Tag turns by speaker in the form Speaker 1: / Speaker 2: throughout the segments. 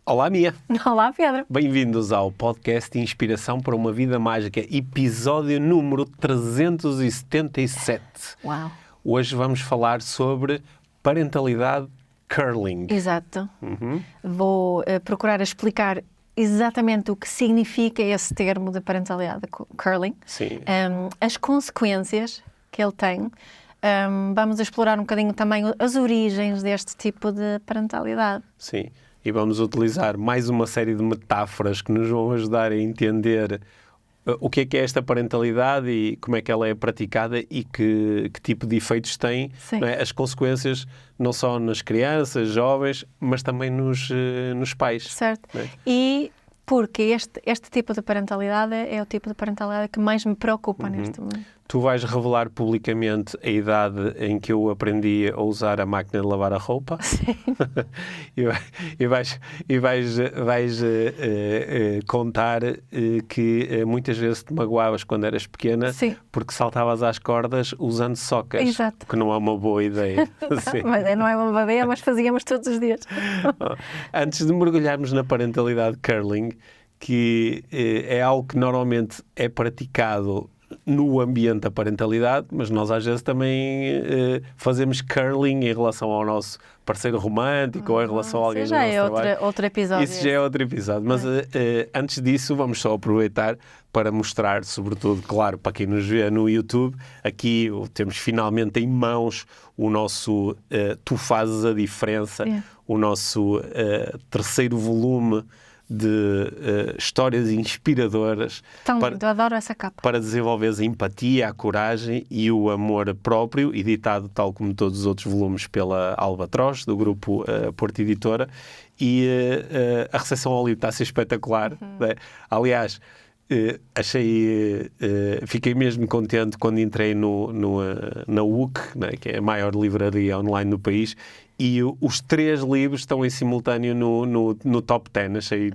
Speaker 1: Olá, Mia.
Speaker 2: Olá, Pedro.
Speaker 1: Bem-vindos ao podcast Inspiração para uma Vida Mágica, episódio número 377.
Speaker 2: Uau.
Speaker 1: Hoje vamos falar sobre parentalidade curling.
Speaker 2: Exato. Vou procurar explicar exatamente o que significa esse termo de parentalidade curling.
Speaker 1: Sim.
Speaker 2: As consequências que ele tem. Vamos explorar um bocadinho também as origens deste tipo de parentalidade.
Speaker 1: Sim. E vamos utilizar mais uma série de metáforas que nos vão ajudar a entender o que é esta parentalidade e como é que ela é praticada e que tipo de efeitos tem, não é? As consequências não só nas crianças, jovens, mas também nos pais.
Speaker 2: Certo.
Speaker 1: Não é?
Speaker 2: E porque este tipo de parentalidade é o tipo de parentalidade que mais me preocupa neste momento.
Speaker 1: Tu vais revelar publicamente a idade em que eu aprendi a usar a máquina de lavar a roupa.
Speaker 2: Sim.
Speaker 1: e vais contar que muitas vezes te magoavas quando eras pequena.
Speaker 2: Sim.
Speaker 1: Porque saltavas às cordas usando socas.
Speaker 2: Exato.
Speaker 1: Que não é uma boa ideia. Sim.
Speaker 2: Mas não é uma boa ideia, mas fazíamos todos os dias.
Speaker 1: Antes de mergulharmos na parentalidade curling, que é algo que normalmente é praticado no ambiente da parentalidade, mas nós às vezes também fazemos curling em relação ao nosso parceiro romântico ou em relação a alguém do nosso trabalho.
Speaker 2: Isso já é outro episódio.
Speaker 1: Isso já é outro episódio. Mas antes disso, vamos só aproveitar para mostrar, sobretudo, claro, para quem nos vê no YouTube, aqui temos finalmente em mãos o nosso Tu Fazes a Diferença, o nosso terceiro volume de histórias inspiradoras.
Speaker 2: Tão lindo, eu adoro essa capa.
Speaker 1: Para desenvolveres a empatia, a coragem e o amor próprio, editado, tal como todos os outros volumes, pela Albatroz, do grupo Porto Editora. E a recepção ao livro está a ser espetacular. Né? Aliás, fiquei mesmo contente quando entrei na UC, né, que é a maior livraria online do país, e os 3 livros estão em simultâneo no top 10. Achei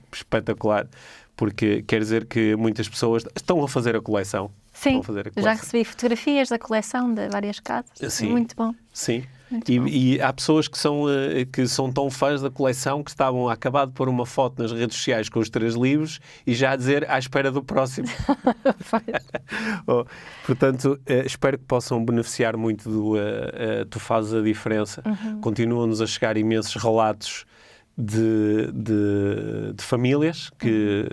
Speaker 1: espetacular, porque quer dizer que muitas pessoas estão a fazer a coleção.
Speaker 2: Sim, já recebi fotografias da coleção de várias casas.
Speaker 1: Sim.
Speaker 2: Muito bom.
Speaker 1: Sim. E há pessoas que são tão fãs da coleção que estavam a acabar de pôr uma foto nas redes sociais com os 3 livros e já a dizer à espera do próximo. Portanto, espero que possam beneficiar muito do Tu Fazes a Diferença. Continuam-nos a chegar imensos relatos de famílias que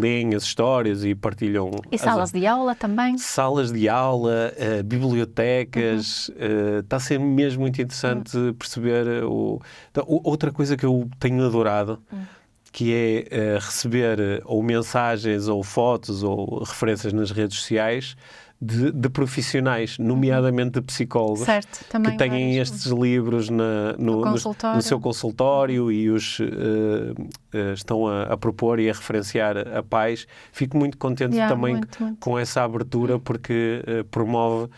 Speaker 1: leem as histórias e partilham.
Speaker 2: E salas de aula também.
Speaker 1: Salas de aula, bibliotecas. Está a ser mesmo muito interessante perceber. Outra coisa que eu tenho adorado, que é receber ou mensagens ou fotos ou referências nas redes sociais de profissionais, nomeadamente de psicólogos,
Speaker 2: certo, também
Speaker 1: que têm estes livros no seu consultório e os estão a propor e a referenciar a pais. Fico muito contente também muito. Com essa abertura, porque promove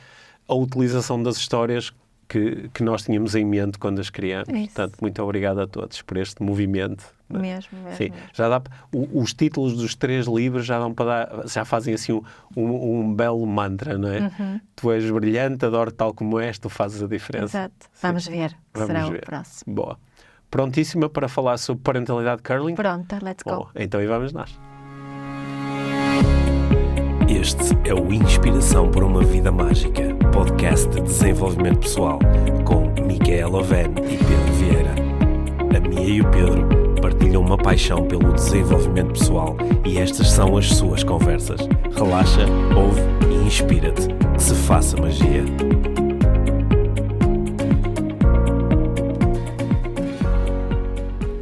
Speaker 1: a utilização das histórias que nós tínhamos em mente quando as criamos. Portanto, muito obrigado a todos por este movimento.
Speaker 2: Mesmo.
Speaker 1: Sim, já dá, os títulos dos 3 livros já dão para dar, já fazem assim um belo mantra, não é? Tu és brilhante, adoro tal como és, tu fazes a diferença.
Speaker 2: Exato. Vamos ver, será o próximo.
Speaker 1: Boa. Prontíssima para falar sobre parentalidade curling?
Speaker 2: Pronto, let's go.
Speaker 1: Então aí vamos nós.
Speaker 3: Este é o Inspiração para uma Vida Mágica, podcast de desenvolvimento pessoal, com Micaela Oven e Pedro Vieira. A Mia e o Pedro partilham uma paixão pelo desenvolvimento pessoal e estas são as suas conversas. Relaxa, ouve e inspira-te. Que se faça magia.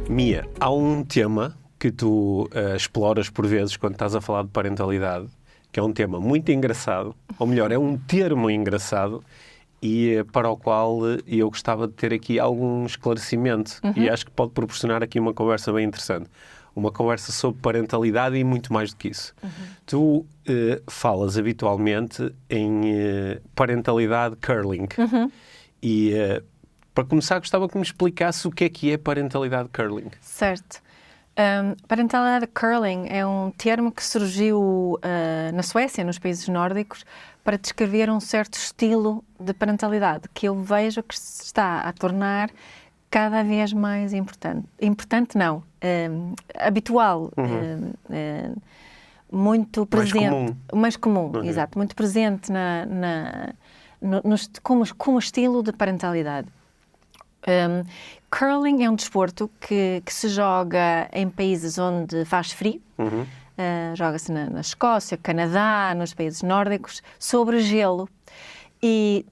Speaker 1: Mia, há um tema que tu exploras por vezes quando estás a falar de parentalidade, que é um tema muito engraçado, ou melhor, é um termo engraçado, e para o qual eu gostava de ter aqui algum esclarecimento. E acho que pode proporcionar aqui uma conversa bem interessante. Uma conversa sobre parentalidade e muito mais do que isso. Tu falas habitualmente em parentalidade curling. E para começar, gostava que me explicasse o que é parentalidade curling.
Speaker 2: Certo. Parentalidade curling é um termo que surgiu na Suécia, nos países nórdicos, para descrever um certo estilo de parentalidade que eu vejo que se está a tornar cada vez mais importante. Importante não, habitual, muito presente. Mais comum, exato. Muito presente como estilo de parentalidade. Curling é um desporto que se joga em países onde faz frio. Joga-se na Escócia, Canadá, nos países nórdicos, sobre gelo. E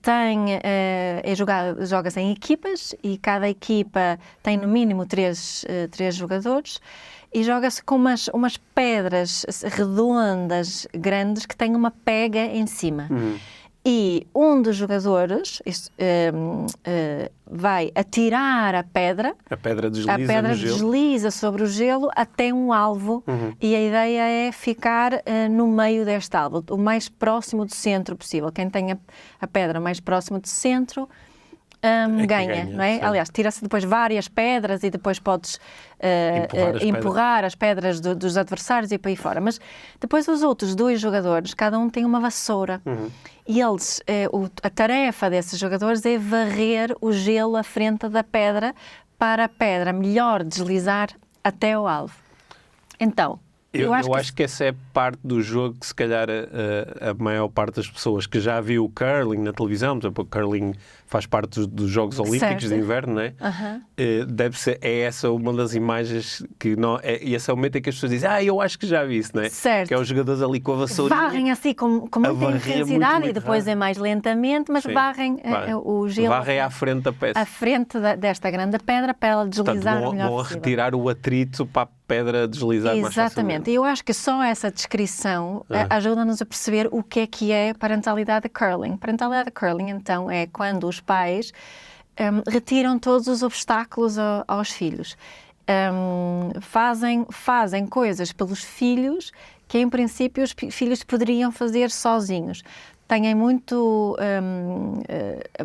Speaker 2: joga-se em equipas, e cada equipa tem no mínimo três jogadores, e joga-se com umas pedras redondas, grandes, que têm uma pega em cima. E um dos jogadores vai atirar a pedra.
Speaker 1: A pedra desliza
Speaker 2: sobre o gelo até um alvo. E a ideia é ficar no meio deste alvo, o mais próximo do centro possível. Quem tem a pedra mais próximo do centro ganha, não é? Sim. Aliás, tira-se depois várias pedras e depois podes empurrar as pedras dos adversários e para aí fora. Mas depois os outros 2 jogadores, cada um tem uma vassoura. E eles, a tarefa desses jogadores é varrer o gelo à frente da pedra para a pedra melhor deslizar até o alvo. Então, eu acho que
Speaker 1: essa é parte do jogo que, se calhar, a maior parte das pessoas que já viu o curling na televisão, por exemplo, o curling faz parte dos Jogos Olímpicos de Inverno, não é? Deve ser, essa uma das imagens que não... esse é o momento em que as pessoas dizem, eu acho que já vi isso, não é?
Speaker 2: Certo.
Speaker 1: Que é os jogadores ali com a vassourinha.
Speaker 2: Varrem assim com muita intensidade muito, e depois é mais lentamente, mas varrem o gelo.
Speaker 1: Varrem à frente da peça.
Speaker 2: À frente desta grande pedra para ela deslizar o melhor
Speaker 1: possível. Vão retirar o atrito para a pedra deslizar mais facilmente.
Speaker 2: Exatamente. E eu acho que só essa descrição ajuda-nos a perceber o que é parentalidade de curling. Parentalidade de curling, então, é quando os pais retiram todos os obstáculos aos filhos. Fazem coisas pelos filhos que, em princípio, os filhos poderiam fazer sozinhos. Têm muito,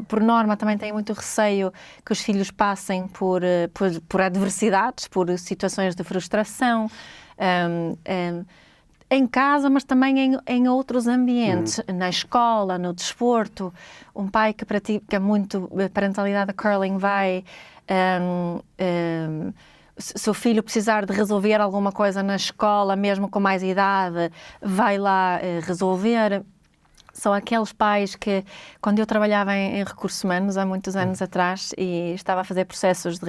Speaker 2: por norma, também têm muito receio que os filhos passem por adversidades, por situações de frustração, em casa, mas também em outros ambientes, na escola, no desporto. Um pai que pratica muito parentalidade de curling vai... se o filho precisar de resolver alguma coisa na escola, mesmo com mais idade, vai lá resolver. São aqueles pais que, quando eu trabalhava em recursos humanos, há muitos anos atrás, e estava a fazer processos de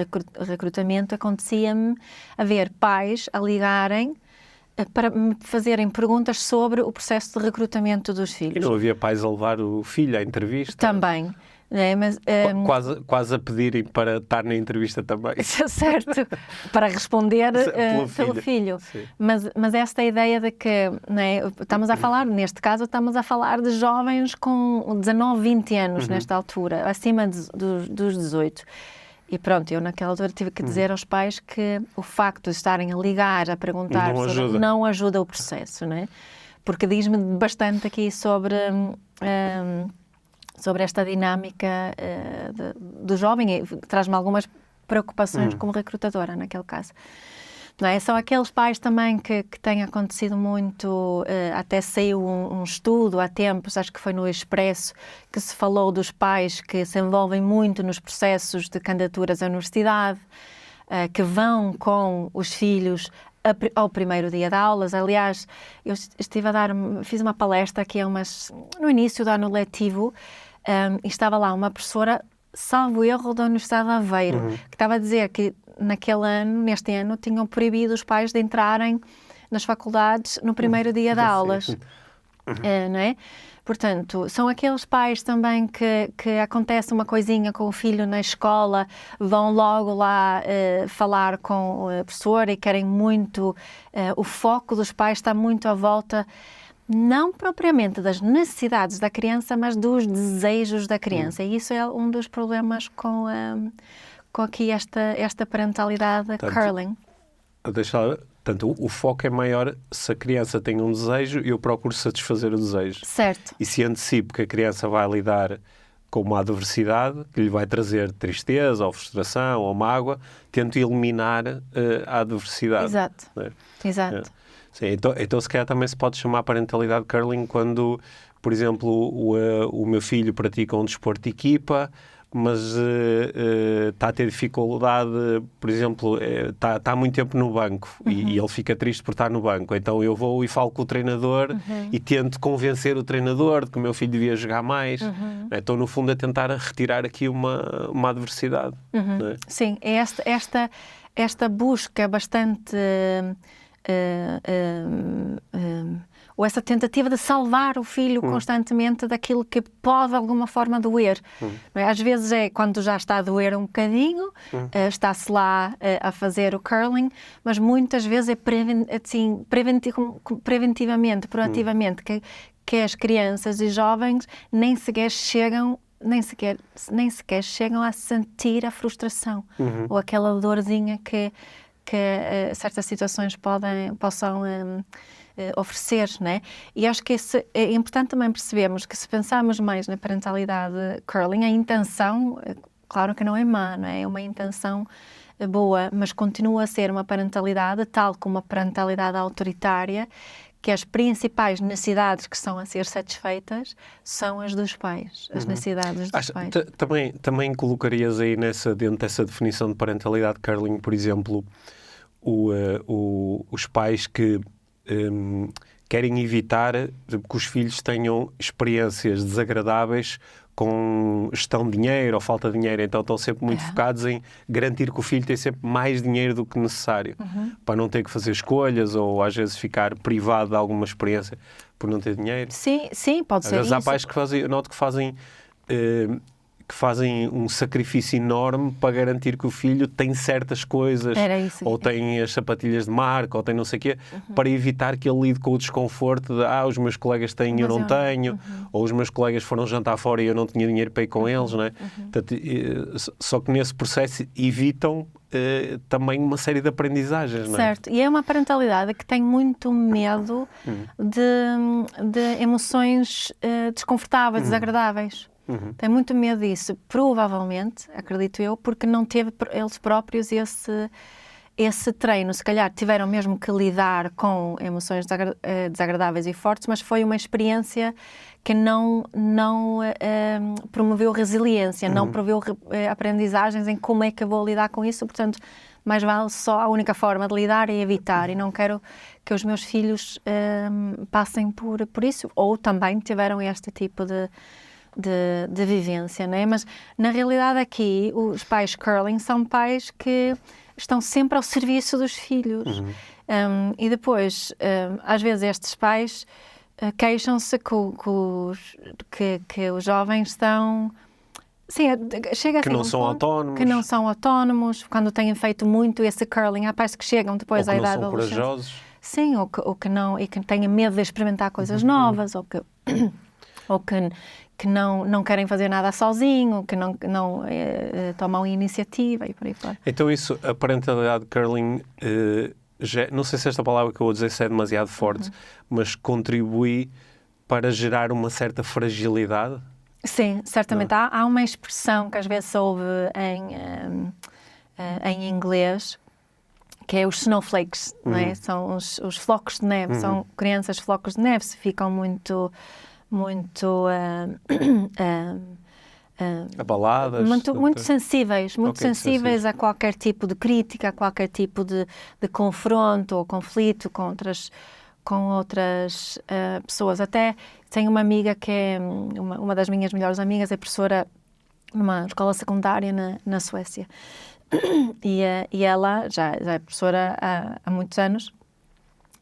Speaker 2: recrutamento, acontecia-me haver pais a ligarem para me fazerem perguntas sobre o processo de recrutamento dos filhos.
Speaker 1: E não havia pais a levar o filho à entrevista?
Speaker 2: Também. Mas,
Speaker 1: quase a pedirem para estar na entrevista também.
Speaker 2: Certo, para responder pelo filho. Mas esta ideia de que, estamos a falar, neste caso, estamos a falar de jovens com 19, 20 anos nesta altura, acima dos 18. E pronto, eu naquela altura tive que dizer aos pais que o facto de estarem a ligar, a perguntar, não ajuda o processo, não é? Porque diz-me bastante aqui sobre esta dinâmica do jovem, e traz-me algumas preocupações como recrutadora, naquele caso. Não é? São aqueles pais também que tem acontecido muito, até saiu um estudo há tempos, acho que foi no Expresso, que se falou dos pais que se envolvem muito nos processos de candidaturas à universidade, que vão com os filhos ao primeiro dia de aulas. Aliás, eu fiz uma palestra aqui no início do ano letivo, e estava lá uma professora, salvo erro, da Universidade de Aveiro, que estava a dizer que neste ano, tinham proibido os pais de entrarem nas faculdades no primeiro dia de aulas. Não é? Portanto, são aqueles pais também que acontece uma coisinha com o filho na escola, vão logo lá falar com o professor e querem muito... o foco dos pais está muito à volta, não propriamente das necessidades da criança, mas dos desejos da criança. E isso é um dos problemas com aqui esta parentalidade curling.
Speaker 1: Portanto, o foco é maior se a criança tem um desejo e eu procuro satisfazer o desejo.
Speaker 2: Certo.
Speaker 1: E se antecipo que a criança vai lidar com uma adversidade que lhe vai trazer tristeza ou frustração ou mágoa, tento eliminar a adversidade.
Speaker 2: Exato.
Speaker 1: É?
Speaker 2: Exato.
Speaker 1: Sim, então se calhar também se pode chamar parentalidade curling quando, por exemplo, o meu filho pratica um desporto de equipa, mas está a ter dificuldade, por exemplo, está há muito tempo no banco e ele fica triste por estar no banco. Então eu vou e falo com o treinador e tento convencer o treinador de que o meu filho devia jogar mais. Então, no fundo, a tentar retirar aqui uma adversidade. Não é?
Speaker 2: Sim, é esta busca bastante... ou essa tentativa de salvar o filho constantemente daquilo que pode de alguma forma doer. Não é? Às vezes é quando já está a doer um bocadinho, está-se lá a fazer o curling, mas muitas vezes é preventivamente, proativamente, que as crianças e jovens nem sequer chegam a sentir a frustração ou aquela dorzinha que certas situações possam oferecer, né? E acho que é importante também percebermos que se pensarmos mais na parentalidade curling, a intenção, claro que não é má, não é? É uma intenção boa, mas continua a ser uma parentalidade, tal como a parentalidade autoritária, que as principais necessidades que estão a ser satisfeitas são as dos pais, as necessidades dos pais.
Speaker 1: Também colocarias aí dentro dessa definição de parentalidade curling, por exemplo, os pais que querem evitar que os filhos tenham experiências desagradáveis com gestão de dinheiro ou falta de dinheiro, então estão sempre muito focados em garantir que o filho tem sempre mais dinheiro do que necessário, para não ter que fazer escolhas ou às vezes ficar privado de alguma experiência por não ter dinheiro.
Speaker 2: Sim, pode ser.
Speaker 1: Às vezes há pais eu noto que fazem um sacrifício enorme para garantir que o filho tem certas coisas, ou tem as sapatilhas de marca, ou tem não sei o quê, para evitar que ele lide com o desconforto de os meus colegas têm e eu não tenho, ou os meus colegas foram jantar fora e eu não tinha dinheiro para ir com eles, não é? Portanto, só que nesse processo evitam também uma série de aprendizagens, não é?
Speaker 2: Certo, e é uma parentalidade que tem muito medo de emoções desconfortáveis, desagradáveis. Tem muito medo disso, provavelmente, acredito eu, porque não teve eles próprios esse treino. Se calhar tiveram mesmo que lidar com emoções desagradáveis e fortes, mas foi uma experiência que não promoveu resiliência, não promoveu aprendizagens em como é que eu vou lidar com isso. Portanto, mais vale só a única forma de lidar é evitar, e não quero que os meus filhos passem por isso, ou também tiveram este tipo de vivência, né? Mas na realidade aqui os pais curling são pais que estão sempre ao serviço dos filhos. E depois às vezes estes pais queixam-se que os jovens estão chega
Speaker 1: que não são autónomos,
Speaker 2: que não são autónomos quando têm feito muito esse curling. Há pais que chegam depois à idade adolescente,
Speaker 1: corajosos.
Speaker 2: sim, ou que não, e que têm medo de experimentar coisas novas, ou que não querem fazer nada sozinho, que não tomam iniciativa e por aí fora.
Speaker 1: Então isso, a parentalidade curling, não sei se esta palavra que eu vou dizer se é demasiado forte, mas contribui para gerar uma certa fragilidade?
Speaker 2: Sim, certamente. Há uma expressão que às vezes se ouve em inglês, que é os snowflakes, não é? São os flocos de neve, são crianças flocos de neve, ficam muito
Speaker 1: abaladas,
Speaker 2: muito sensíveis, sensíveis a qualquer tipo de crítica, a qualquer tipo de confronto ou conflito com outras pessoas. Até tenho uma amiga que é uma das minhas melhores amigas, é professora numa escola secundária na Suécia, e ela já é professora há muitos anos.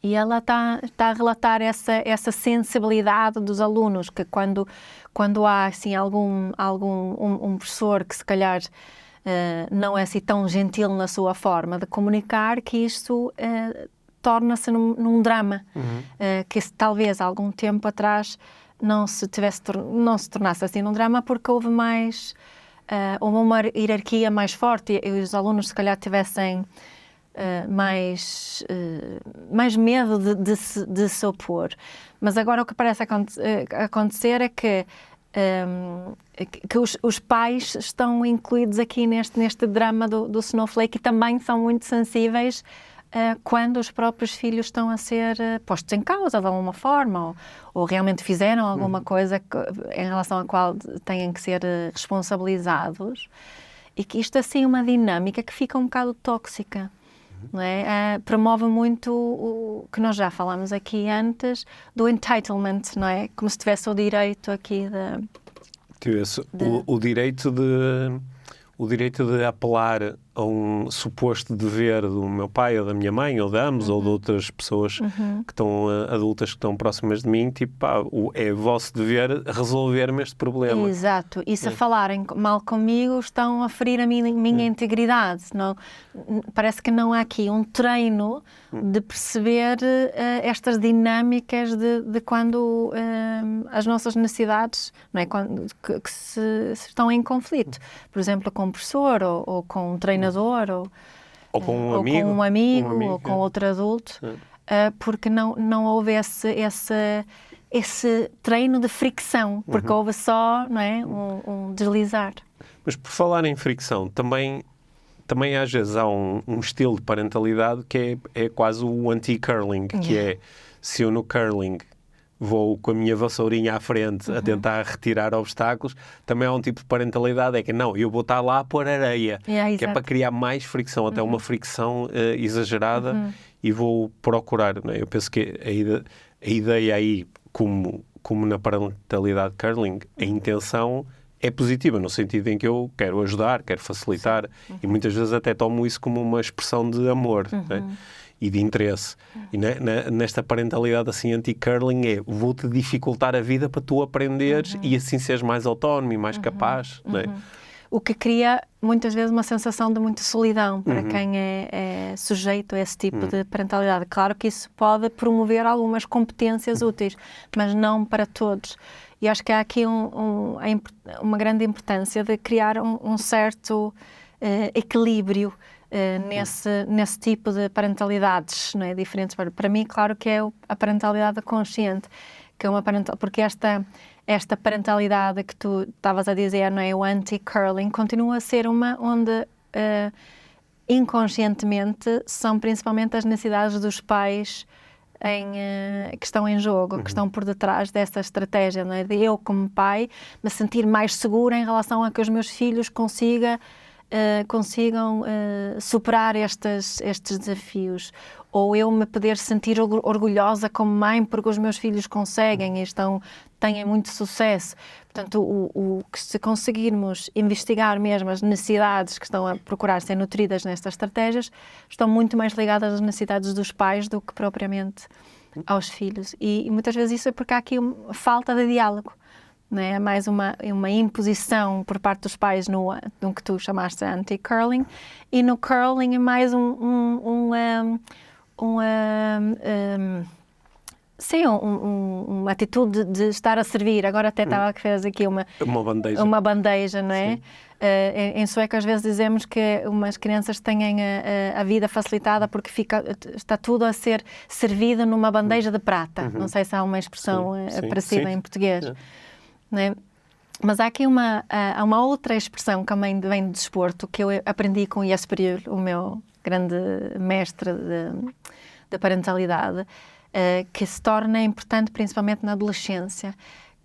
Speaker 2: E ela está a relatar essa sensibilidade dos alunos, que quando há assim, um professor que se calhar não é assim tão gentil na sua forma de comunicar, que isto torna-se num drama, que talvez há algum tempo atrás não se tornasse assim num drama, porque houve uma hierarquia mais forte e os alunos se calhar tivessem mais medo de se opor. Mas agora o que parece acontecer é que os pais estão incluídos aqui neste drama do snowflake, e também são muito sensíveis quando os próprios filhos estão a ser postos em causa de alguma forma ou realmente fizeram alguma coisa em relação à qual têm que ser responsabilizados, e que isto assim é uma dinâmica que fica um bocado tóxica. Não é? Promove muito o que nós já falámos aqui antes, do entitlement, não é? Como se tivesse o direito aqui
Speaker 1: o direito de apelar a um suposto dever do meu pai ou da minha mãe ou de ambos ou de outras pessoas que estão adultas que estão próximas de mim, tipo, é vosso dever resolver-me este problema.
Speaker 2: Exato. E se falarem mal comigo, estão a ferir a minha integridade. Não, parece que não há aqui um treino de perceber estas dinâmicas de quando as nossas necessidades, não é, que se estão em conflito. Por exemplo, com um professor ou com um treinador
Speaker 1: ou com um
Speaker 2: amigo ou com outro adulto, porque não houve esse treino de fricção, porque houve só, não é, um deslizar.
Speaker 1: Mas por falar em fricção, também às vezes há um estilo de parentalidade que é quase o anti-curling, que é, se eu no curling vou com a minha vassourinha à frente a tentar retirar obstáculos, também há um tipo de parentalidade, é que não, eu vou estar lá a pôr areia, que é para criar mais fricção, até uma fricção exagerada, e vou procurar, não é? Eu penso que a ideia aí, como na parentalidade curling, a intenção é positiva, no sentido em que eu quero ajudar, quero facilitar, e muitas vezes até tomo isso como uma expressão de amor, não é? E de interesse. E nesta parentalidade assim anti-curling vou-te dificultar a vida para tu aprenderes e assim seres mais autónomo e mais capaz. Não é?
Speaker 2: O que cria muitas vezes uma sensação de muita solidão para quem é sujeito a esse tipo de parentalidade. Claro que isso pode promover algumas competências úteis, mas não para todos. E acho que há aqui uma grande importância de criar um certo equilíbrio nesse tipo de parentalidades, não é? Diferentes. Para mim, claro que é a parentalidade consciente, que é uma porque esta parentalidade que tu estavas a dizer, não é? O anti-curling, continua a ser uma onde inconscientemente são principalmente as necessidades dos pais que estão em jogo, que estão por detrás dessa estratégia, não é? De eu, como pai, me sentir mais segura em relação a que os meus filhos consigam superar estes desafios, ou eu me poder sentir orgulhosa como mãe porque os meus filhos conseguem e têm muito sucesso. Portanto, se conseguirmos investigar mesmo as necessidades que estão a procurar ser nutridas nestas estratégias, estão muito mais ligadas às necessidades dos pais do que propriamente aos filhos. E muitas vezes isso é porque há aqui uma falta de diálogo. É mais uma imposição por parte dos pais no que tu chamaste anti-curling, e no curling é mais uma atitude de estar a servir. Agora até estava a fazer aqui uma bandeja, não é? Em sueco às vezes dizemos que umas crianças têm a vida facilitada porque está tudo a ser servido numa bandeja de prata. Não sei se há uma expressão parecida em português. É? Mas há aqui uma outra expressão que também vem do desporto, que eu aprendi com Jesper, o meu grande mestre de parentalidade, que se torna importante principalmente na adolescência,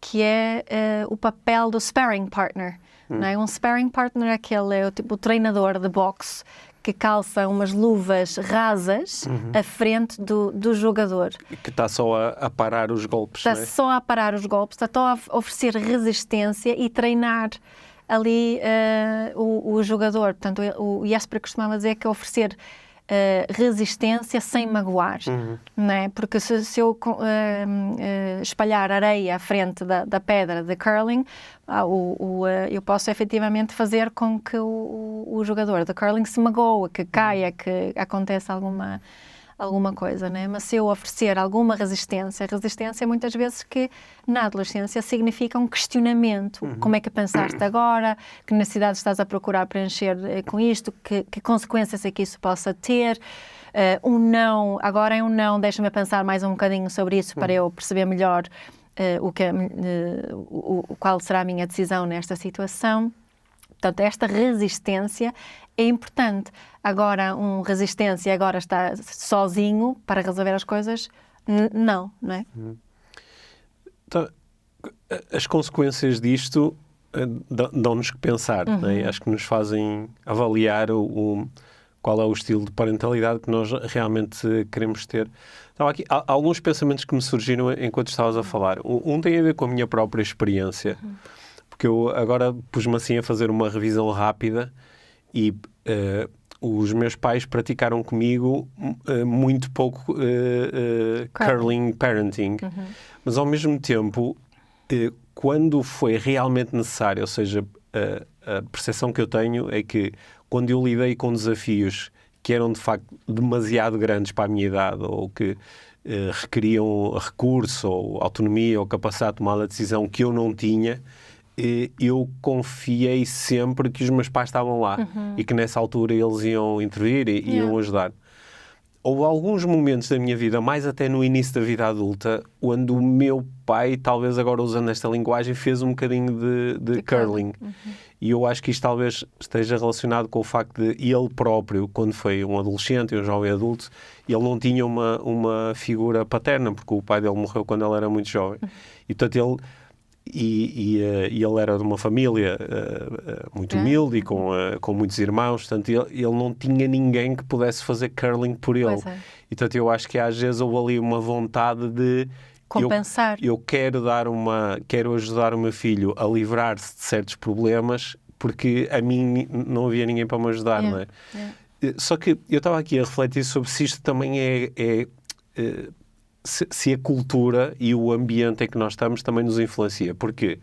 Speaker 2: que é o papel do sparring partner. Não é? Um sparring partner é o treinador de boxe que calça umas luvas rasas à frente do jogador.
Speaker 1: Que está só a parar os golpes,
Speaker 2: Está só a parar os golpes, está só a oferecer resistência e treinar ali o jogador. Portanto, o Jesper costumava dizer que é oferecer resistência sem magoar, não é? Porque se eu espalhar areia à frente da pedra de curling, eu posso efetivamente fazer com que o jogador de curling se magoe, que caia, que aconteça alguma coisa, né? Mas se eu oferecer alguma resistência muitas vezes que na adolescência significa um questionamento. Como é que pensaste agora? Que necessidades estás a procurar preencher com isto? Que consequências é que isso possa ter? Um não, agora é um não, deixa-me pensar mais um bocadinho sobre isso para eu perceber melhor qual será a minha decisão nesta situação. Portanto, esta resistência é importante. agora resistência, agora está sozinho para resolver as coisas. Não é?
Speaker 1: Então, as consequências disto dão-nos que pensar, não é? Acho que nos fazem avaliar qual é o estilo de parentalidade que nós realmente queremos ter. Então, aqui, há alguns pensamentos que me surgiram enquanto estavas a falar. Um tem a ver com a minha própria experiência, porque eu agora pus-me assim a fazer uma revisão rápida e os meus pais praticaram comigo muito pouco curling parenting. Mas, ao mesmo tempo, quando foi realmente necessário, ou seja, a percepção que eu tenho é que quando eu lidei com desafios que eram, de facto, demasiado grandes para a minha idade ou que requeriam recurso ou autonomia ou capacidade de tomar a decisão que eu não tinha, eu confiei sempre que os meus pais estavam lá e que nessa altura eles iam intervir e iam ajudar. Houve alguns momentos da minha vida, mais até no início da vida adulta, onde o meu pai, talvez agora usando esta linguagem, fez um bocadinho de curling. E eu acho que isto talvez esteja relacionado com o facto de ele próprio, quando foi um adolescente e um jovem adulto, ele não tinha uma figura paterna, porque o pai dele morreu quando ele era muito jovem. E, portanto, ele era de uma família muito humilde e com muitos irmãos, portanto ele não tinha ninguém que pudesse fazer curling por ele. E, portanto, eu acho que às vezes houve ali uma vontade de
Speaker 2: compensar.
Speaker 1: Eu quero ajudar o meu filho a livrar-se de certos problemas, porque a mim não havia ninguém para me ajudar, não é? Só que eu estava aqui a refletir sobre se isto também se a cultura e o ambiente em que nós estamos também nos influencia. Porque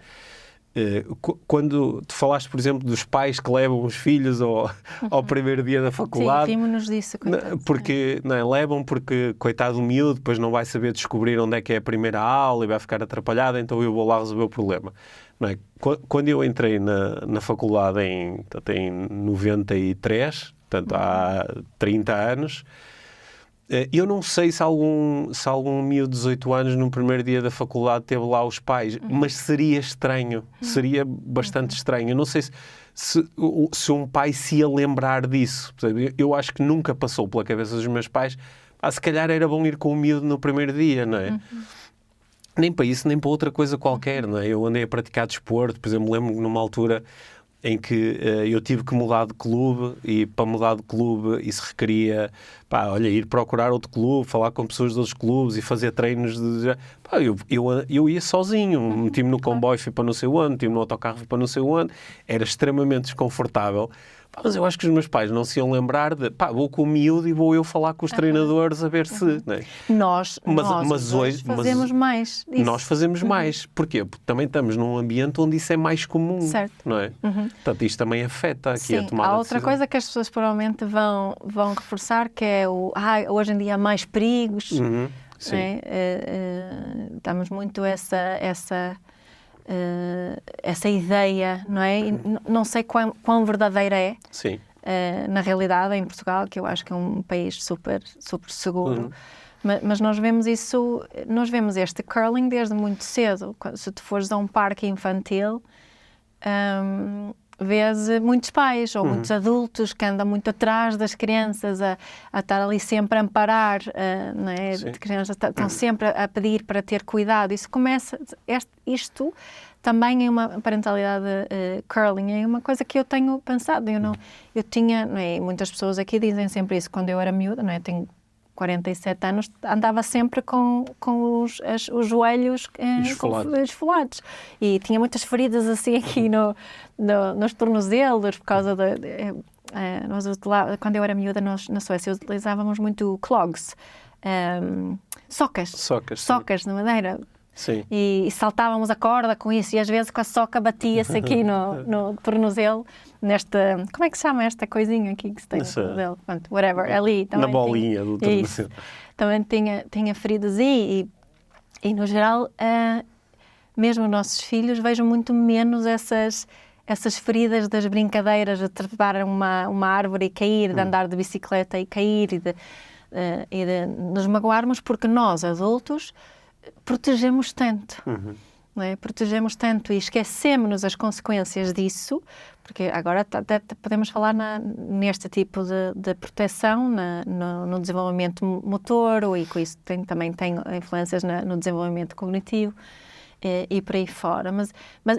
Speaker 1: quando tu falaste, por exemplo, dos pais que levam os filhos ao primeiro dia da faculdade...
Speaker 2: Sim, vimos-nos disso, coitado.
Speaker 1: Porque levam porque, coitado do miúdo, depois não vai saber descobrir onde é que é a primeira aula e vai ficar atrapalhado, então eu vou lá resolver o problema. Não é? Quando eu entrei na faculdade em 93, portanto há 30 anos... Eu não sei se algum miúdo de 18 anos no primeiro dia da faculdade teve lá os pais, mas seria estranho, seria bastante estranho. Eu não sei se um pai se ia lembrar disso. Eu acho que nunca passou pela cabeça dos meus pais, se calhar era bom ir com o miúdo no primeiro dia, não é? Nem para isso, nem para outra coisa qualquer, não é? Eu andei a praticar desporto, por exemplo, lembro-me numa altura em que eu tive que mudar de clube e para mudar de clube isso requeria, ir procurar outro clube, falar com pessoas de outros clubes e fazer treinos eu ia sozinho, meti-me no comboio, fui para não sei onde, meti-me no autocarro, fui para não sei onde, era extremamente desconfortável. Mas eu acho que os meus pais não se iam lembrar de, vou com o miúdo e vou eu falar com os treinadores a ver se... Não é?
Speaker 2: Nós hoje fazemos mais isso.
Speaker 1: Nós fazemos mais. Porquê? Porque também estamos num ambiente onde isso é mais comum.
Speaker 2: Certo.
Speaker 1: Não é? Portanto, isto também afeta aqui a tomada de decisão.
Speaker 2: Há outra coisa que as pessoas provavelmente vão reforçar, que é hoje em dia há mais perigos.
Speaker 1: Sim.
Speaker 2: Estamos muito essa ideia, não é? E não sei quão verdadeira é.
Speaker 1: Sim.
Speaker 2: Na realidade, em Portugal, que eu acho que é um país super, super seguro. Mas nós vemos este curling desde muito cedo. Se tu fores a um parque infantil, vês muitos pais ou muitos adultos que andam muito atrás das crianças a estar ali sempre a amparar, não é? As crianças estão sempre a pedir para ter cuidado. Isso começa, isto também é uma parentalidade curling, é uma coisa que eu tenho pensado. Eu tinha, não é? Muitas pessoas aqui dizem sempre isso, quando eu era miúda, não é? Tenho 47 anos, andava sempre com os joelhos esfolados. E tinha muitas feridas assim aqui nos tornozelos, por causa quando eu era miúda, nós na Suécia utilizávamos muito clogs, socas na madeira.
Speaker 1: Sim.
Speaker 2: E saltávamos a corda com isso, e às vezes com a soca batia-se aqui no tornozelo, como é que se chama esta coisinha aqui que se tem no tornozelo? Whatever, ali também.
Speaker 1: Na bolinha do tornozelo.
Speaker 2: Também tinha feridas e no geral, mesmo os nossos filhos, vejo muito menos essas feridas das brincadeiras de trepar uma árvore e cair, de andar de bicicleta e cair e de nos magoarmos, porque nós, adultos, protegemos tanto, não é? Protegemos tanto e esquecemos-nos as consequências disso, porque agora podemos falar neste tipo de proteção no desenvolvimento motor, e com isso também tem influências no desenvolvimento cognitivo e por aí fora. Mas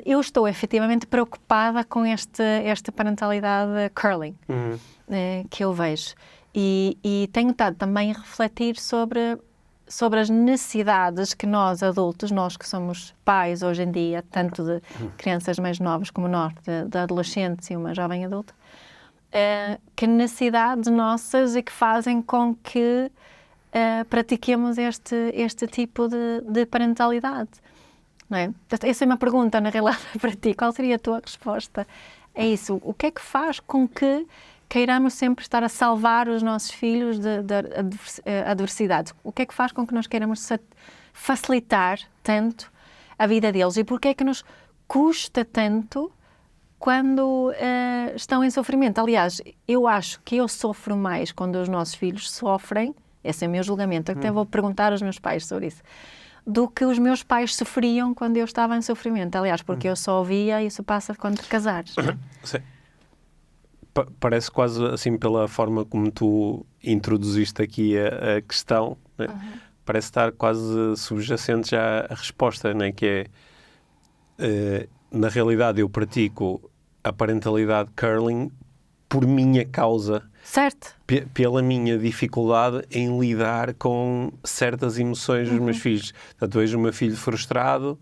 Speaker 2: eu estou efetivamente preocupada com esta parentalidade curling que eu vejo. E tenho estado também a refletir sobre as necessidades que nós adultos, nós que somos pais hoje em dia, tanto de crianças mais novas como nós, de adolescentes e uma jovem adulta, que necessidades nossas e que fazem com que pratiquemos este tipo de parentalidade. Não é? Essa é uma pergunta, na realidade, para ti. Qual seria a tua resposta a isso? O que é que faz com que queiramos sempre estar a salvar os nossos filhos de adversidades? O que é que faz com que nós queiramos facilitar tanto a vida deles? E porquê é que nos custa tanto quando estão em sofrimento? Aliás, eu acho que eu sofro mais quando os nossos filhos sofrem, esse é o meu julgamento, eu até vou perguntar aos meus pais sobre isso, do que os meus pais sofriam quando eu estava em sofrimento. Aliás, porque eu só ouvia, isso passa quando te casares.
Speaker 1: Sim. Parece quase assim, pela forma como tu introduziste aqui a questão, né? Parece estar quase subjacente já a resposta, né? Que é, na realidade, eu pratico a parentalidade curling por minha causa.
Speaker 2: Certo.
Speaker 1: Pela minha dificuldade em lidar com certas emoções dos meus filhos. Portanto, vejo o meu filho frustrado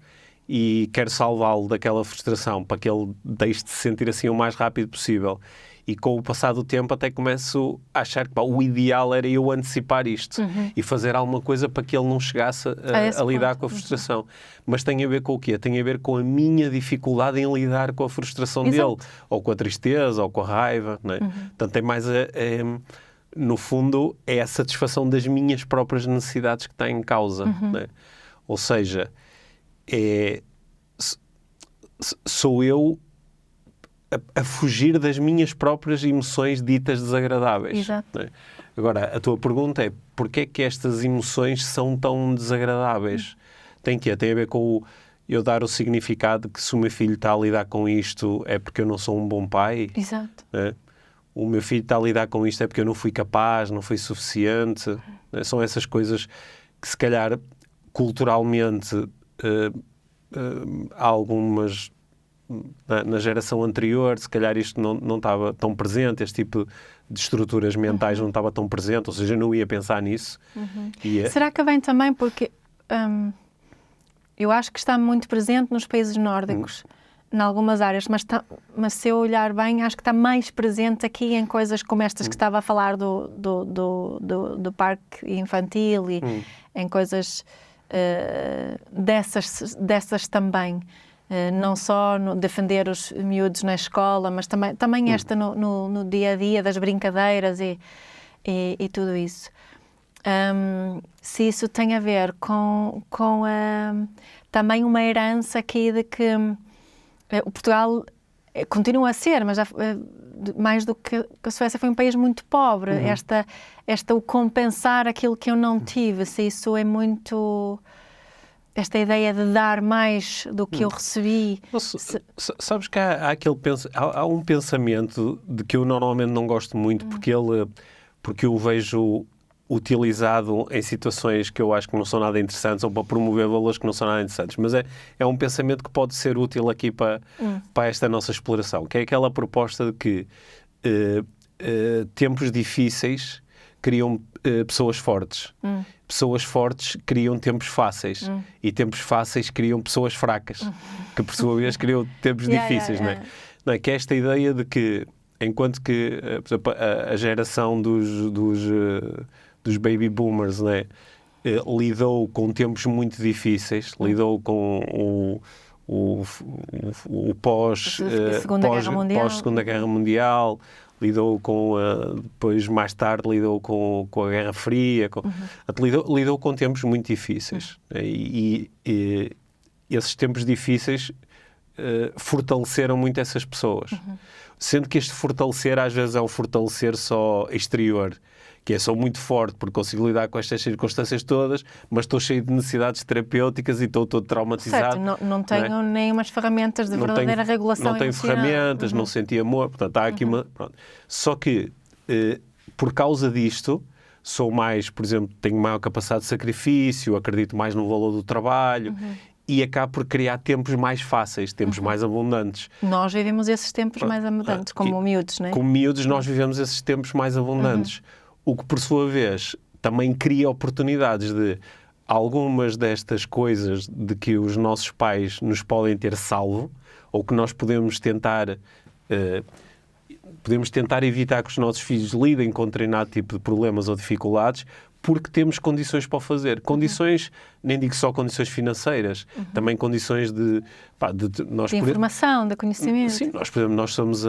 Speaker 1: e quero salvá-lo daquela frustração para que ele deixe de se sentir assim o mais rápido possível. E com o passar do tempo até começo a achar que o ideal era eu antecipar isto e fazer alguma coisa para que ele não chegasse a lidar com a frustração. Mas tem a ver com o quê? Tem a ver com a minha dificuldade em lidar com a frustração dele, ou com a tristeza, ou com a raiva. Não é? Portanto, tem mais no fundo, é a satisfação das minhas próprias necessidades que está em causa. Não é? Ou seja, sou eu a fugir das minhas próprias emoções ditas desagradáveis.
Speaker 2: Exato.
Speaker 1: Não é? Agora, a tua pergunta é: porquê é que estas emoções são tão desagradáveis? Tem a ver com eu dar o significado que se o meu filho está a lidar com isto é porque eu não sou um bom pai.
Speaker 2: Exato.
Speaker 1: É? O meu filho está a lidar com isto é porque eu não fui capaz, não fui suficiente. É? São essas coisas que, se calhar, culturalmente, há algumas... Na geração anterior, se calhar isto não estava tão presente, este tipo de estruturas mentais não estava tão presente, ou seja, eu não ia pensar nisso.
Speaker 2: Será que vem também porque eu acho que está muito presente nos países nórdicos, em algumas áreas, mas se eu olhar bem, acho que está mais presente aqui em coisas como estas que estava a falar do parque infantil e em coisas dessas também. Não só defender os miúdos na escola, mas também esta no dia-a-dia das brincadeiras e tudo isso. Se isso tem a ver com também uma herança aqui de que o Portugal continua a ser, mas já, mais do que a Suécia, foi um país muito pobre. O compensar aquilo que eu não tive, se isso é muito... Esta ideia de dar mais do que eu recebi.
Speaker 1: Sabes que há um pensamento de que eu normalmente não gosto muito, porque eu o vejo utilizado em situações que eu acho que não são nada interessantes, ou para promover valores que não são nada interessantes. Mas é um pensamento que pode ser útil aqui para esta nossa exploração, que é aquela proposta de que tempos difíceis criam pessoas fortes. Pessoas fortes criam tempos fáceis. E tempos fáceis criam pessoas fracas. Que, por sua vez, criam tempos difíceis. Não é? Que é esta ideia de que, enquanto que, por exemplo, a geração dos baby boomers, não é? Lidou com tempos muito difíis, lidou com o pós-Segunda Guerra Mundial, lidou com, depois mais tarde lidou com a Guerra Fria, lidou com tempos muito difíceis. E esses tempos difíceis fortaleceram muito essas pessoas. Sendo que este fortalecer às vezes é um fortalecer só exterior, que é sou muito forte porque consigo lidar com estas circunstâncias todas, mas estou cheio de necessidades terapêuticas e estou todo traumatizado.
Speaker 2: Certo, não tenho nem umas ferramentas de verdadeira regulação
Speaker 1: Não tenho
Speaker 2: emocional.
Speaker 1: ferramentas, não senti amor, portanto há aqui uma... Pronto. Só que, por causa disto, sou mais, por exemplo, tenho maior capacidade de sacrifício, acredito mais no valor do trabalho... E acaba por criar tempos mais fáceis, tempos mais abundantes.
Speaker 2: Nós vivemos esses tempos mais abundantes, como miúdos, não é?
Speaker 1: Como miúdos, nós vivemos esses tempos mais abundantes. O que, por sua vez, também cria oportunidades de algumas destas coisas de que os nossos pais nos podem ter salvo, ou que nós podemos tentar evitar que os nossos filhos lidem com determinado tipo de problemas ou dificuldades, porque temos condições para o fazer. Condições, nem digo só condições financeiras, também condições de
Speaker 2: informação, de conhecimento.
Speaker 1: Sim, por exemplo, nós somos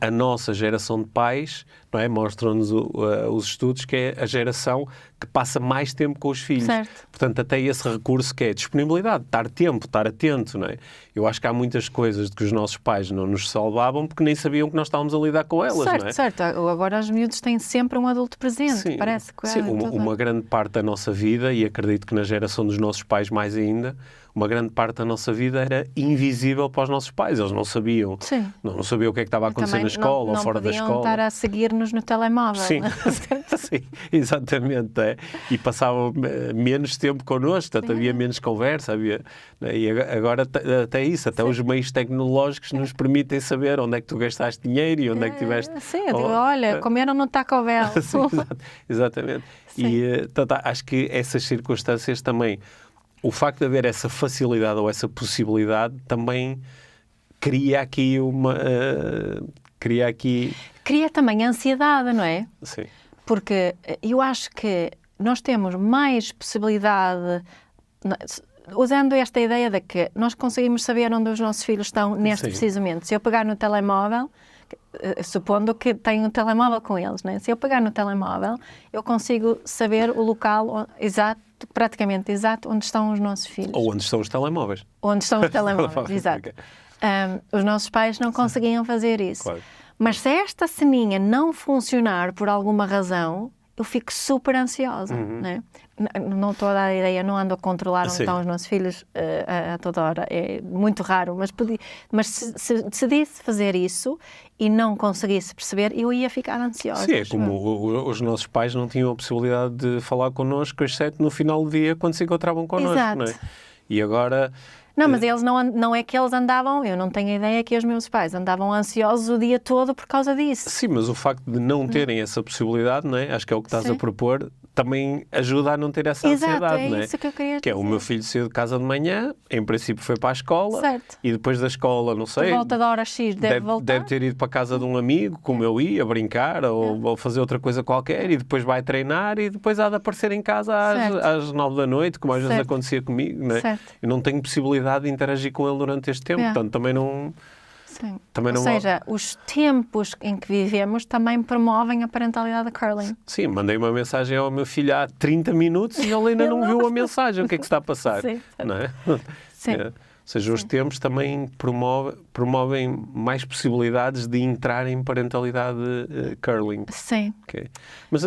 Speaker 1: a nossa geração de pais, não é? Mostram-nos os estudos que é a geração que passa mais tempo com os filhos.
Speaker 2: Certo.
Speaker 1: Portanto, até esse recurso que é disponibilidade, estar tempo, estar atento, não é? Eu acho que há muitas coisas de que os nossos pais não nos salvavam porque nem sabiam que nós estávamos a lidar com elas,
Speaker 2: certo,
Speaker 1: não é?
Speaker 2: Certo, agora os miúdos têm sempre um adulto presente,
Speaker 1: Sim,
Speaker 2: parece que
Speaker 1: sim, uma grande parte da nossa vida, e acredito que na geração dos nossos pais mais ainda, uma grande parte da nossa vida era invisível para os nossos pais. Eles não sabiam.
Speaker 2: Sim.
Speaker 1: Não sabiam o que é que estava a acontecer na escola ou fora da escola.
Speaker 2: Não podiam estar a seguir-nos no telemóvel.
Speaker 1: Sim, sim, exatamente. É. E passavam menos tempo connosco, portanto, havia menos conversa. E agora até isso, até os meios tecnológicos nos permitem saber onde é que tu gastaste dinheiro e onde é que tiveste...
Speaker 2: Sim, eu digo, olha, comeram no Taco Bell.
Speaker 1: Sim, exatamente.
Speaker 2: Sim.
Speaker 1: E acho que essas circunstâncias também... O facto de haver essa facilidade ou essa possibilidade também cria
Speaker 2: também ansiedade, não é?
Speaker 1: Sim.
Speaker 2: Porque eu acho que nós temos mais possibilidade, usando esta ideia de que nós conseguimos saber onde os nossos filhos estão neste preciso momento. Se eu pegar no telemóvel, supondo que tenho um telemóvel com eles, né? Se eu pegar no telemóvel, eu consigo saber o local exato, praticamente exato, onde estão os nossos filhos.
Speaker 1: Ou onde estão os telemóveis.
Speaker 2: Onde estão os telemóveis, exato. Os nossos pais não conseguiam fazer isso. Claro. Mas se esta ceninha não funcionar por alguma razão, eu fico super ansiosa, né? Não estou a dar a ideia, não ando a controlar onde estão os nossos filhos a toda hora, é muito raro, mas se decidisse fazer isso e não conseguisse perceber, eu ia ficar ansiosa.
Speaker 1: Sim, é como os nossos pais não tinham a possibilidade de falar connosco, exceto no final do dia, quando se encontravam connosco,
Speaker 2: exato.
Speaker 1: Não é? E agora...
Speaker 2: Não, mas eles não é que eles andavam, eu não tenho a ideia que os meus pais andavam ansiosos o dia todo por causa disso.
Speaker 1: Sim, mas o facto de não terem essa possibilidade, não é? Acho que é o que estás a propor, também ajuda a não ter essa ansiedade, não é?
Speaker 2: Isso que eu queria dizer.
Speaker 1: Que é o meu filho saiu de casa de manhã, em princípio foi para a escola,
Speaker 2: certo.
Speaker 1: E depois da escola, não sei...
Speaker 2: Por volta da hora X deve voltar.
Speaker 1: Deve ter ido para a casa de um amigo, como eu ia, brincar ou fazer outra coisa qualquer, e depois vai treinar e depois há de aparecer em casa às 9 da noite, como às vezes acontecia comigo, não é? Eu não tenho possibilidade de interagir com ele durante este tempo, portanto também não...
Speaker 2: Sim. Ou seja, os tempos em que vivemos também promovem a parentalidade curling.
Speaker 1: Sim, mandei uma mensagem ao meu filho há 30 minutos e ele ainda não viu a mensagem. O que é que se está a passar?
Speaker 2: Sim.
Speaker 1: Não é?
Speaker 2: Sim.
Speaker 1: Ou seja, os tempos também promovem mais possibilidades de entrar em parentalidade curling.
Speaker 2: Sim.
Speaker 1: Okay. Mas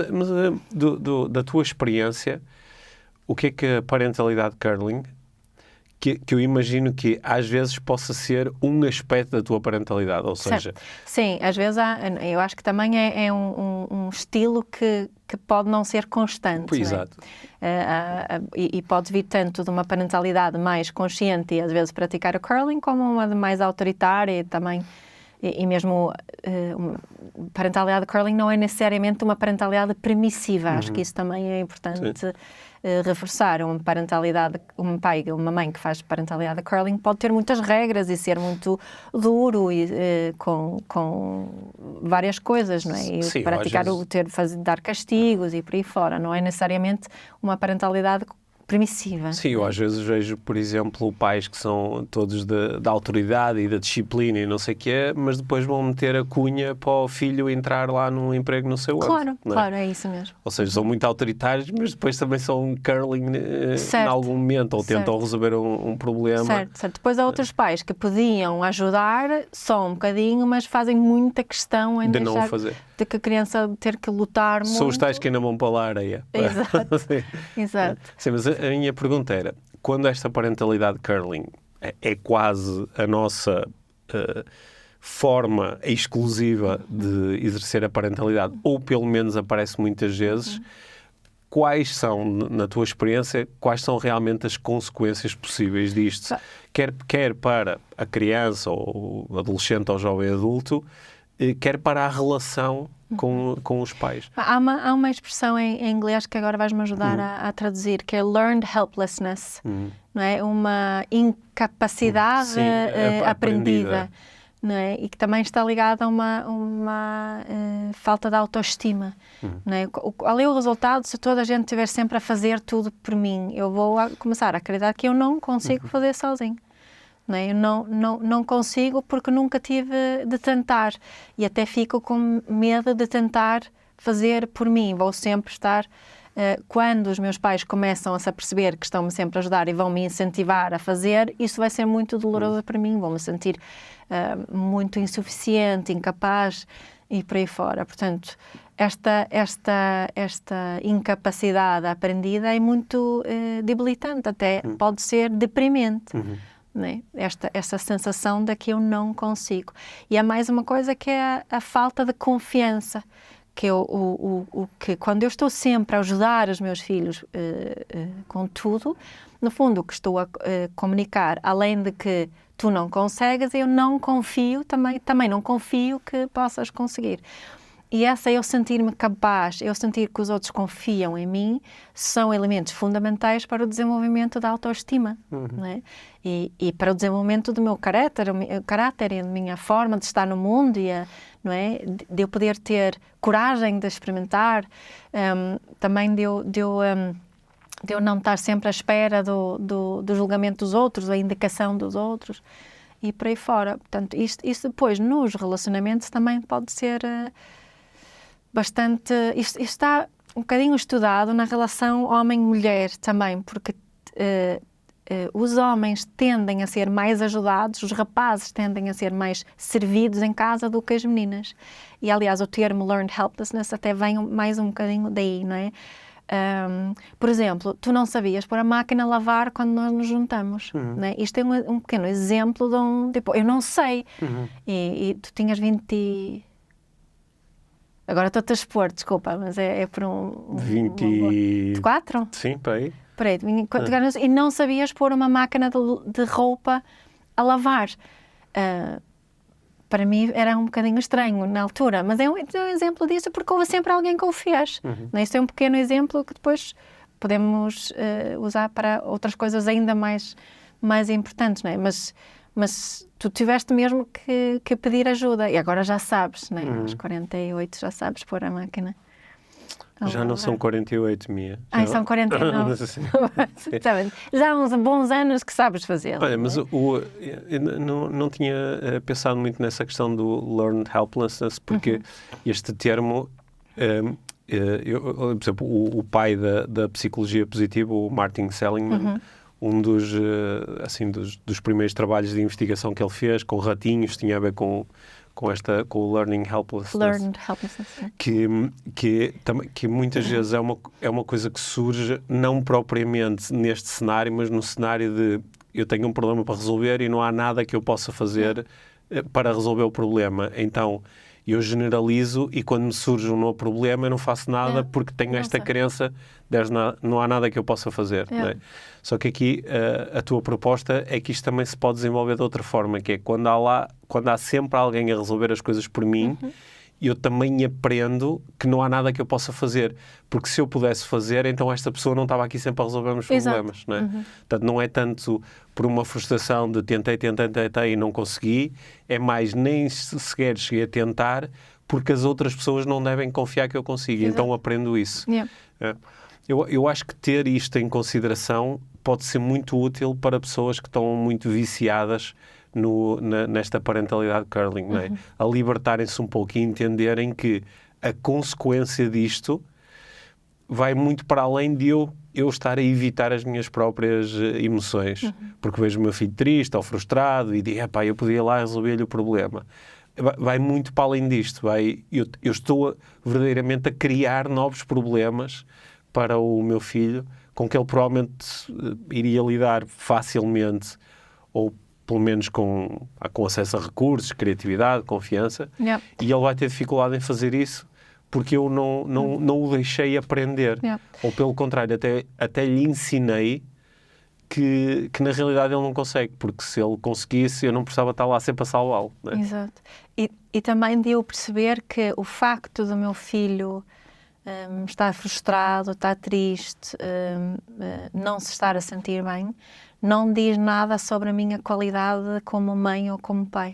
Speaker 1: da tua experiência, o que é que a parentalidade curling... Que eu imagino que às vezes possa ser um aspecto da tua parentalidade, ou seja...
Speaker 2: Certo. Sim, às vezes eu acho que também é um estilo que pode não ser constante.
Speaker 1: Pois, exato.
Speaker 2: E pode vir tanto de uma parentalidade mais consciente e às vezes praticar o curling, como uma mais autoritária e também... E mesmo parentalidade curling não é necessariamente uma parentalidade permissiva. Acho que isso também é importante reforçar. Uma parentalidade, um pai ou uma mãe que faz parentalidade curling pode ter muitas regras e ser muito duro e com várias coisas, não é? E praticar dar castigos e por aí fora. Não é necessariamente uma parentalidade permissiva.
Speaker 1: Sim, eu às vezes vejo, por exemplo, pais que são todos da autoridade e da disciplina e não sei o quê, mas depois vão meter a cunha para o filho entrar lá num emprego no seu
Speaker 2: Claro, claro, é isso mesmo.
Speaker 1: Ou seja, são muito autoritários, mas depois também são curling em algum momento, ou tentam resolver um problema.
Speaker 2: Certo. Depois há outros pais que podiam ajudar só um bocadinho, mas fazem muita questão em
Speaker 1: de
Speaker 2: deixar
Speaker 1: não fazer.
Speaker 2: de que a criança ter que lutar muito.
Speaker 1: São os tais que ainda vão para lá a areia.
Speaker 2: Exato.
Speaker 1: Exato. Sim, mas a minha pergunta era, quando esta parentalidade curling é quase a nossa forma exclusiva de exercer a parentalidade, ou pelo menos aparece muitas vezes, quais são, na tua experiência, quais são realmente as consequências possíveis disto? Quer para a criança, ou o adolescente, ou jovem adulto, quer para a relação com os pais.
Speaker 2: Há uma expressão em inglês que agora vais-me ajudar a traduzir, que é learned helplessness, não é? Uma incapacidade aprendida. Não é? E que também está ligada a uma falta de autoestima. Não é? Qual é o resultado se toda a gente estiver sempre a fazer tudo por mim? Eu vou começar a acreditar que eu não consigo fazer sozinho. Não é? Eu não consigo porque nunca tive de tentar. E até fico com medo de tentar fazer por mim. Vou sempre estar... quando os meus pais começam a se aperceber que estão-me sempre a ajudar e vão me incentivar a fazer, isso vai ser muito doloroso para mim, vou-me sentir muito insuficiente, incapaz e por aí fora. Portanto, esta incapacidade aprendida é muito debilitante, até pode ser deprimente. Né? Esta sensação de que eu não consigo. E há mais uma coisa que é a falta de confiança. Que que quando eu estou sempre a ajudar os meus filhos com tudo, no fundo o que estou a comunicar, além de que tu não consegues, eu não confio, também não confio que possas conseguir. E eu sentir-me capaz, eu sentir que os outros confiam em mim, são elementos fundamentais para o desenvolvimento da autoestima, não é? E para o desenvolvimento do meu caráter e da minha forma de estar no mundo, não é? De eu poder ter coragem de experimentar, também de eu não estar sempre à espera do julgamento dos outros, da indicação dos outros e por aí fora. Portanto, isso depois nos relacionamentos também pode ser... bastante... Isto está um bocadinho estudado na relação homem-mulher também, porque os homens tendem a ser mais ajudados, os rapazes tendem a ser mais servidos em casa do que as meninas. E, aliás, o termo learned helplessness até vem mais um bocadinho daí, não é? Por exemplo, tu não sabias pôr a máquina a lavar quando nós nos juntamos, não é? Isto é um pequeno exemplo de tipo, eu não sei. E tu tinhas 20... Agora estou-te a expor, desculpa, mas é por 24?
Speaker 1: Sim, para aí.
Speaker 2: E não sabias pôr uma máquina de roupa a lavar. Para mim era um bocadinho estranho na altura, mas é um exemplo disso porque houve sempre alguém que o fez. Isto é um pequeno exemplo que depois podemos usar para outras coisas ainda mais importantes, não é? Mas tu tiveste mesmo que pedir ajuda. E agora já sabes, né? Aos 48 já sabes pôr a máquina.
Speaker 1: Já não são 48, Mia.
Speaker 2: São 49. Já há uns bons anos que sabes fazer.
Speaker 1: Olha, mas eu não tinha pensado muito nessa questão do learned helplessness, porque este termo... por exemplo, o pai da psicologia positiva, o Martin Seligman, um dos primeiros trabalhos de investigação que ele fez com ratinhos tinha a ver com o learning helplessness. Que muitas vezes é uma coisa que surge não propriamente neste cenário, mas no cenário de eu tenho um problema para resolver e não há nada que eu possa fazer para resolver o problema. Então eu generalizo e quando me surge um novo problema eu não faço nada porque tenho esta crença de não há nada que eu possa fazer. Não é? Só que aqui a tua proposta é que isto também se pode desenvolver de outra forma, que é quando há sempre alguém a resolver as coisas por mim, eu também aprendo que não há nada que eu possa fazer, porque se eu pudesse fazer, então esta pessoa não estava aqui sempre a resolver os problemas. Não é? Portanto, não é tanto por uma frustração de tentei e não consegui, é mais nem sequer cheguei a tentar, porque as outras pessoas não devem confiar que eu consigo, então aprendo isso. Eu acho que ter isto em consideração pode ser muito útil para pessoas que estão muito viciadas nesta parentalidade curling, não é? A libertarem-se um pouco e entenderem que a consequência disto vai muito para além de eu estar a evitar as minhas próprias emoções. Porque vejo o meu filho triste ou frustrado e digo, eu podia lá resolver-lhe o problema. Vai muito para além disto. Eu estou verdadeiramente a criar novos problemas para o meu filho, com que ele provavelmente iria lidar facilmente, ou pelo menos com acesso a recursos, criatividade, confiança, e ele vai ter dificuldade em fazer isso porque eu não o deixei aprender. Ou pelo contrário, até lhe ensinei que na realidade ele não consegue, porque se ele conseguisse eu não precisava estar lá sempre a salvá-lo. Não é?
Speaker 2: Exato. E também de eu perceber que o facto do meu filho estar frustrado, estar triste, não se estar a sentir bem, não diz nada sobre a minha qualidade como mãe ou como pai.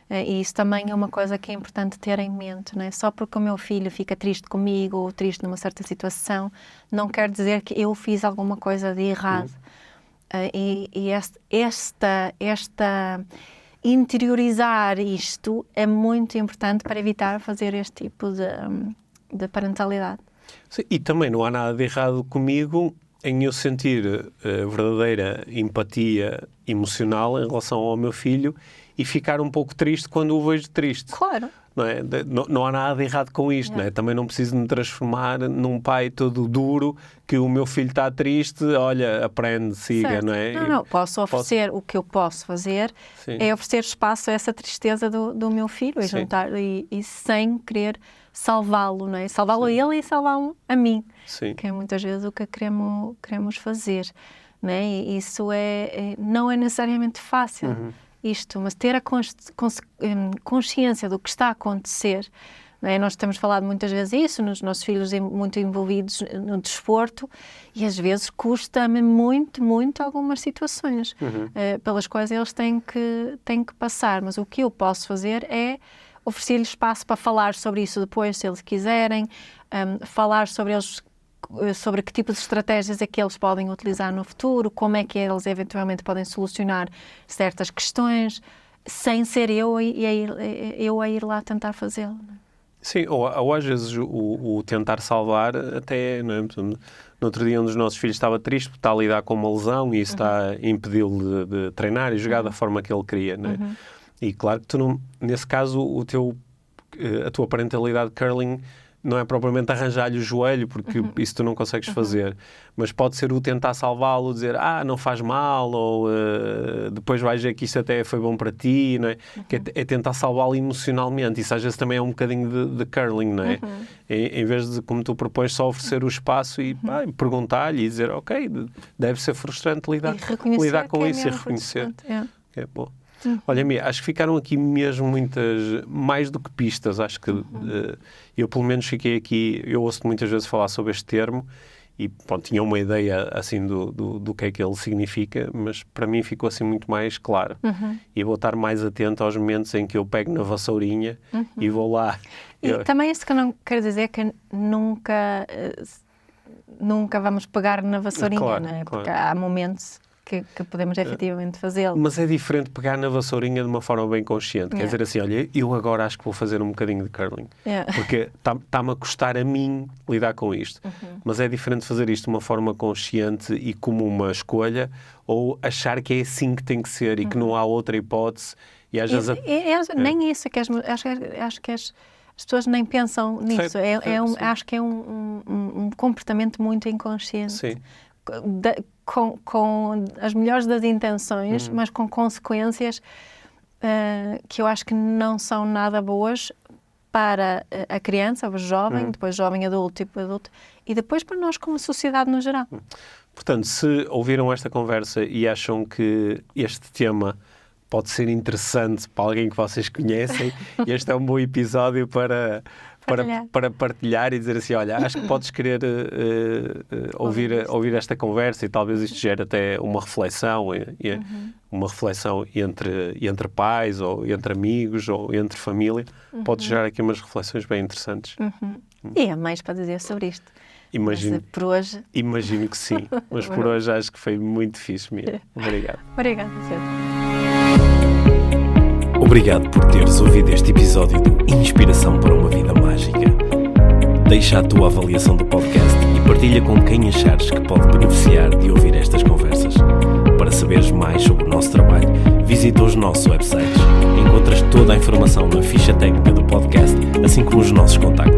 Speaker 2: E isso também é uma coisa que é importante ter em mente, não é? Só porque o meu filho fica triste comigo ou triste numa certa situação, não quer dizer que eu fiz alguma coisa de errado. E esta interiorizar isto é muito importante para evitar fazer este tipo de parentalidade.
Speaker 1: Sim, e também não há nada de errado comigo em eu sentir verdadeira empatia emocional em relação ao meu filho e ficar um pouco triste quando o vejo triste.
Speaker 2: Claro.
Speaker 1: Não é? Não há nada de errado com isto. Não é? Também não preciso me transformar num pai todo duro que o meu filho está triste, olha, aprende, siga,
Speaker 2: certo.
Speaker 1: não é?
Speaker 2: Não, posso oferecer, o que eu posso fazer é oferecer espaço a essa tristeza do meu filho e juntar, e sem querer salvá-lo, não é? Salvá-lo a ele e salvá-lo a mim, que é muitas vezes o que queremos fazer, não é? E isso não é necessariamente fácil. Mas ter a consciência do que está a acontecer, não é? Nós temos falado muitas vezes isso, nos nossos filhos muito envolvidos no desporto, e às vezes custa-me muito algumas situações pelas quais eles têm que passar, mas o que eu posso fazer é oferecer-lhes espaço para falar sobre isso depois, se eles quiserem, falar sobre que tipo de estratégias é que eles podem utilizar no futuro, como é que eles eventualmente podem solucionar certas questões, sem ser eu a ir lá tentar fazê-lo.
Speaker 1: Sim, ou às vezes o tentar salvar até, não é? No outro dia um dos nossos filhos estava triste porque está a lidar com uma lesão e isso está a impedi-lo de treinar e jogar da forma que ele queria, não é? E claro que tu não, nesse caso a tua parentalidade curling não é propriamente arranjar-lhe o joelho, porque isso tu não consegues fazer, mas pode ser o tentar salvá-lo, dizer, não faz mal, ou depois vais ver que isto até foi bom para ti, não é? Que é tentar salvá-lo emocionalmente. Isso às vezes também é um bocadinho de curling, não é? Em vez de, como tu propões, só oferecer o espaço e perguntar-lhe e dizer, ok, deve ser frustrante lidar com isso e reconhecer. É bom. Olha, Mia, acho que ficaram aqui mesmo mais do que pistas. Acho que eu pelo menos fiquei aqui, eu ouço muitas vezes falar sobre este termo e pronto, tinha uma ideia assim do que é que ele significa, mas para mim ficou assim muito mais claro. E vou estar mais atento aos momentos em que eu pego na vassourinha e vou lá.
Speaker 2: E também isso que eu não quero dizer é que nunca vamos pegar na vassourinha, não é? Porque há momentos que podemos efetivamente fazê-lo.
Speaker 1: Mas é diferente pegar na vassourinha de uma forma bem consciente. Quer dizer assim, olha, eu agora acho que vou fazer um bocadinho de curling. Porque está-me a custar a mim lidar com isto. Mas é diferente fazer isto de uma forma consciente e como uma escolha, ou achar que é assim que tem que ser e que não há outra hipótese. E às vezes
Speaker 2: nem isso, acho que as pessoas nem pensam nisso. Acho que é um comportamento muito inconsciente.
Speaker 1: Sim.
Speaker 2: Com as melhores das intenções, mas com consequências que eu acho que não são nada boas para a criança, o jovem, depois jovem adulto, tipo adulto, e depois para nós como sociedade no geral.
Speaker 1: Portanto, se ouviram esta conversa e acham que este tema pode ser interessante para alguém que vocês conhecem, este é um bom episódio para partilhar e dizer assim, olha, acho que podes querer ouvir esta conversa e talvez isto gere até uma reflexão, uma reflexão entre pais, ou entre amigos, ou entre família. Pode gerar aqui umas reflexões bem interessantes.
Speaker 2: E há mais para dizer sobre isto.
Speaker 1: Imagino,
Speaker 2: Mas, por hoje...
Speaker 1: imagino que sim, mas por hoje acho que foi muito fixe, Mia. Obrigado.
Speaker 2: Obrigada, Pedro.
Speaker 3: Obrigado por teres ouvido este episódio do Inspiração para uma Vida Mágica. Deixa a tua avaliação do podcast e partilha com quem achares que pode beneficiar de ouvir estas conversas. Para saberes mais sobre o nosso trabalho, visita os nossos websites. Encontras toda a informação na ficha técnica do podcast, assim como os nossos contactos.